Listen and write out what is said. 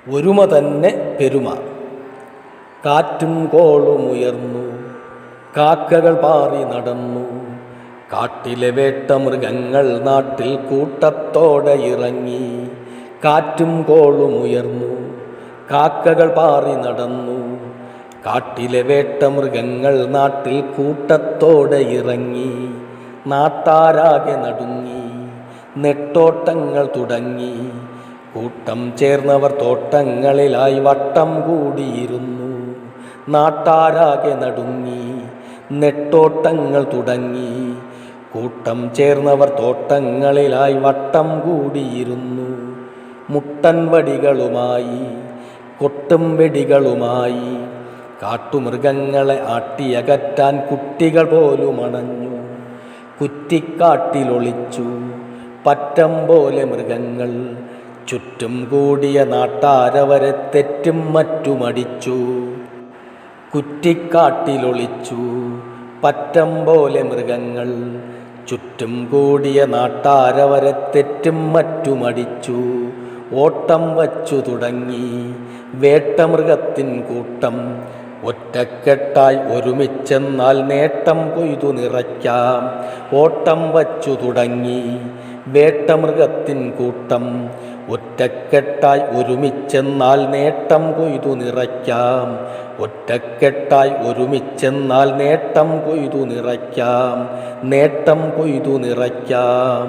ഒരുമ തന്നെ പെരുമ. കാറ്റും കോളുമുയർന്നു, കാക്കകൾ പാറി നടന്നു, കാട്ടിലെ വേട്ടമൃഗങ്ങൾ നാട്ടിൽ കൂട്ടത്തോടെ ഇറങ്ങി. കാറ്റും കോളുമുയർന്നു, കാക്കകൾ പാറി നടന്നു, കാട്ടിലെ വേട്ടമൃഗങ്ങൾ നാട്ടിൽ കൂട്ടത്തോടെ ഇറങ്ങി. നാട്ടാരാകെ നടുങ്ങി, നെട്ടോട്ടങ്ങൾ തുടങ്ങി, കൂട്ടം ചേർന്നവർ തോട്ടങ്ങളിലായി വട്ടം കൂടിയിരുന്നു. നാട്ടാരാകെ നടുങ്ങി, നെട്ടോട്ടങ്ങൾ തുടങ്ങി, കൂട്ടം ചേർന്നവർ തോട്ടങ്ങളിലായി വട്ടം കൂടിയിരുന്നു. മുട്ടൻ വടികളുമായി, കൊട്ടും വെടികളുമായി, കാട്ടുമൃഗങ്ങളെ ആട്ടിയകറ്റാൻ കുട്ടികൾ പോലും അണഞ്ഞു. കുറ്റിക്കാട്ടിലൊളിച്ചു പറ്റം പോലെ മൃഗങ്ങൾ, ചുറ്റും കൂടിയ നാട്ടാരവരെ തെറ്റും മറ്റുമടിച്ചു. കുറ്റിക്കാട്ടിലൊളിച്ചു പറ്റം പോലെ മൃഗങ്ങൾ, ചുറ്റും കൂടിയ നാട്ടാരവരെ തെറ്റും മറ്റുമടിച്ചു. ഓട്ടം വച്ചു തുടങ്ങി വേട്ടമൃഗത്തിൻ കൂട്ടം, ഒറ്റക്കെട്ടായി ഒരുമിച്ചെന്നാൽ നേട്ടം കൊയ്തു നിറയ്ക്കാം. ഓട്ടം വച്ചു തുടങ്ങി വേട്ടമൃഗത്തിൻ കൂട്ടം, ഒറ്റക്കെട്ടായി ഒരുമിച്ചെന്നാൽ നേട്ടം കൊയ്തു നിറയ്ക്കാം. ഒറ്റക്കെട്ടായി ഒരുമിച്ചെന്നാൽ നേട്ടം കൊയ്തു നിറയ്ക്കാം. നേട്ടം കൊയ്തു നിറയ്ക്കാം.